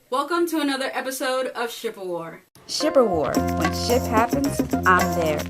Welcome to another episode of Ship War. Shipper War. When ship happens, I'm there.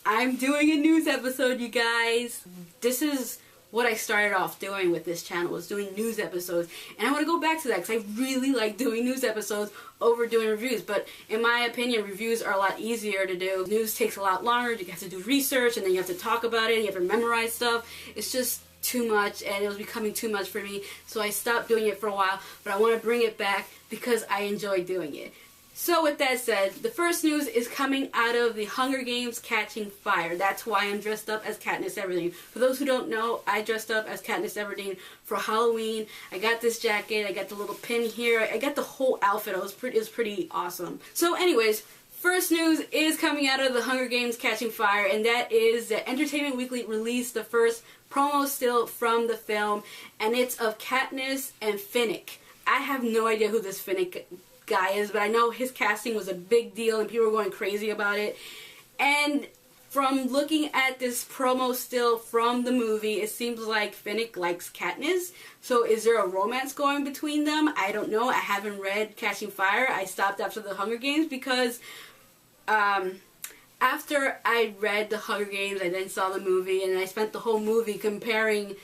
I'm doing a news episode, you guys. This is what I started off doing with this channel, was doing news episodes. And I want to go back to that because I really like doing news episodes over doing reviews. But in my opinion, reviews are a lot easier to do. News takes a lot longer. You have to do research and then you have to talk about it. You have to memorize stuff. It's just too much, and it was becoming too much for me. So I stopped doing it for a while, but I want to bring it back because I enjoy doing it. So with that said, the first news is coming out of the Hunger Games Catching Fire. That's why I'm dressed up as Katniss Everdeen. For those who don't know, I dressed up as Katniss Everdeen for Halloween. I got this jacket, I got the little pin here, I got the whole outfit. It was pretty awesome. So anyways, first news is coming out of the Hunger Games Catching Fire, and that is that Entertainment Weekly released the first promo still from the film, and it's of Katniss and Finnick. I have no idea who this Finnick guy is, but I know his casting was a big deal and people were going crazy about it. And from looking at this promo still from the movie, it seems like Finnick likes Katniss. So is there a romance going between them? I don't know. I haven't read Catching Fire. I stopped after the Hunger Games because after I read the Hunger Games, I then saw the movie, and I spent the whole movie comparing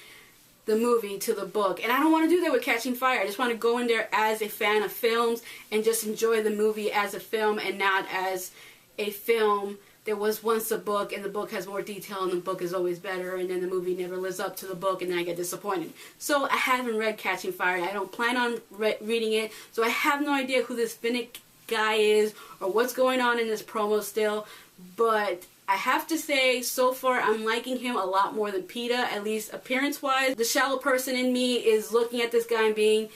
the movie to the book. And I don't want to do that with Catching Fire. I just want to go in there as a fan of films and just enjoy the movie as a film and not as a film. There was once a book, and the book has more detail, and the book is always better, and then the movie never lives up to the book, and then I get disappointed. So I haven't read Catching Fire. I don't plan on reading it, so I have no idea who this Finnick guy is or what's going on in this promo still. But I have to say, so far, I'm liking him a lot more than Peeta, at least appearance-wise. The shallow person in me is looking at this guy and being,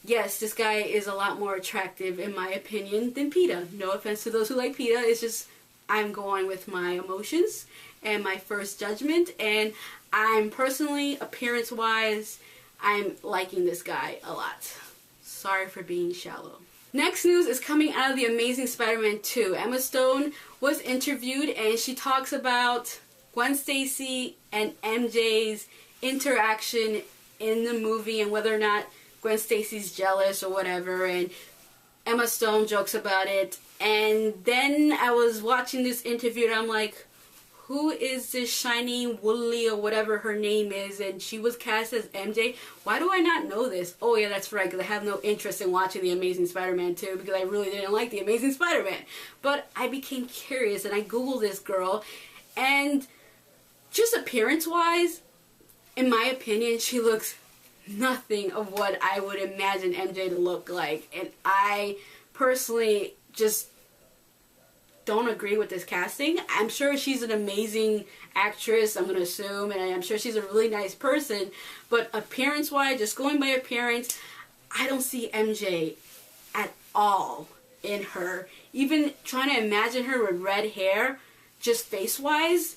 yes, this guy is a lot more attractive, in my opinion, than Peeta. No offense to those who like Peeta. It's just, I'm going with my emotions and my first judgment. And I'm personally, appearance-wise, I'm liking this guy a lot. Sorry for being shallow. Next news is coming out of The Amazing Spider-Man 2. Emma Stone was interviewed and she talks about Gwen Stacy and MJ's interaction in the movie and whether or not Gwen Stacy's jealous or whatever, and Emma Stone jokes about it. And then I was watching this interview and I'm like, who is this shiny Woolly or whatever her name is, and she was cast as MJ? Why do I not know this? Oh yeah, that's right, because I have no interest in watching The Amazing Spider-Man 2 because I really didn't like The Amazing Spider-Man. But I became curious and I googled this girl, and just appearance-wise, in my opinion, she looks nothing of what I would imagine MJ to look like. And I personally just don't agree with this casting. I'm sure she's an amazing actress, I'm going to assume, and I'm sure she's a really nice person, but appearance-wise, just going by appearance, I don't see MJ at all in her. Even trying to imagine her with red hair, just face-wise,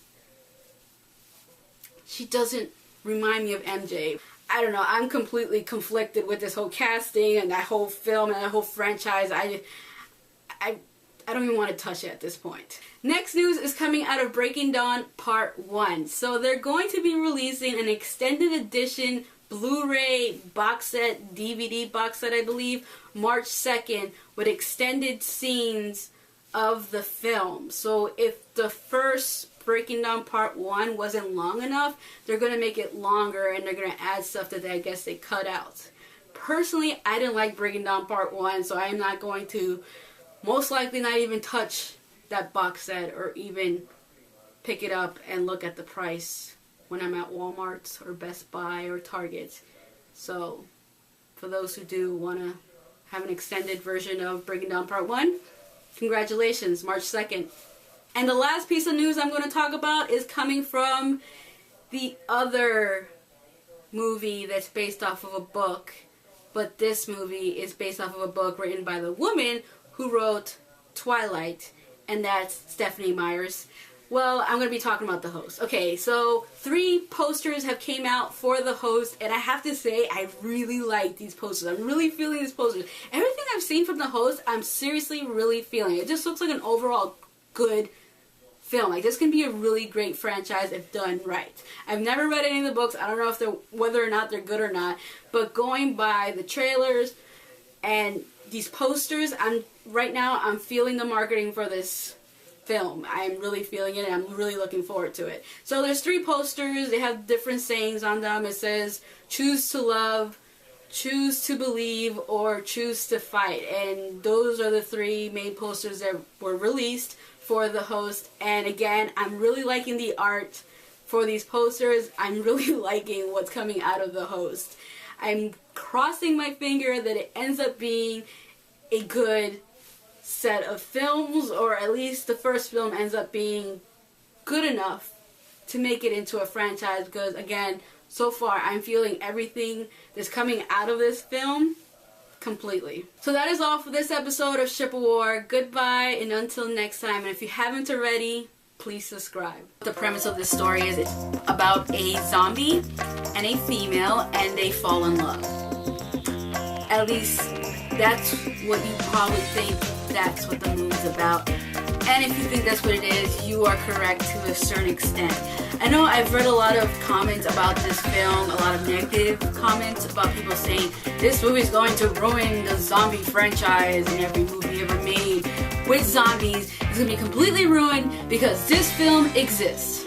she doesn't remind me of MJ. I don't know, I'm completely conflicted with this whole casting and that whole film and that whole franchise. I don't even want to touch it at this point. Next news is coming out of Breaking Dawn Part 1. So they're going to be releasing an extended edition Blu-ray box set, DVD box set, I believe, March 2nd, with extended scenes of the film. So if the first Breaking Dawn Part 1 wasn't long enough, they're going to make it longer and they're going to add stuff that I guess they cut out. Personally, I didn't like Breaking Dawn Part 1, so I am not going to most likely not even touch that box set or even pick it up and look at the price when I'm at Walmart or Best Buy or Target. So for those who do want to have an extended version of Breaking Dawn Part 1, congratulations, March 2nd. And the last piece of news I'm going to talk about is coming from the other movie that's based off of a book. But this movie is based off of a book written by the woman who wrote Twilight, and that's Stephenie Meyers. Well, I'm going to be talking about The Host. Okay, so 3 posters have came out for The Host, and I have to say, I really like these posters. I'm really feeling these posters. Everything I've seen from The Host, I'm seriously really feeling. It just looks like an overall good film. Like, this can be a really great franchise if done right. I've never read any of the books. I don't know if they're, whether or not they're good or not. But going by the trailers and these posters, right now I'm feeling the marketing for this film. I'm really feeling it, and I'm really looking forward to it. So there's 3 posters. They have different sayings on them. It says, choose to love, choose to believe, or choose to fight. And those are the 3 main posters that were released for the host. And again, I'm really liking the art for these posters. I'm really liking what's coming out of the host. I'm crossing my finger that it ends up being a good set of films, or at least the first film ends up being good enough to make it into a franchise, because again, so far I'm feeling everything that's coming out of this film completely. So that is all for this episode of Ship War. Goodbye, and until next time. And if you haven't already, please subscribe. The premise of this story is it's about a zombie and a female, and they fall in love. At least that's what you probably think that's what the movie's about. And if you think that's what it is, you are correct to a certain extent. I know I've read a lot of comments about this film, a lot of negative comments about people saying this movie is going to ruin the zombie franchise and every movie ever made with zombies. It's going to be completely ruined because this film exists.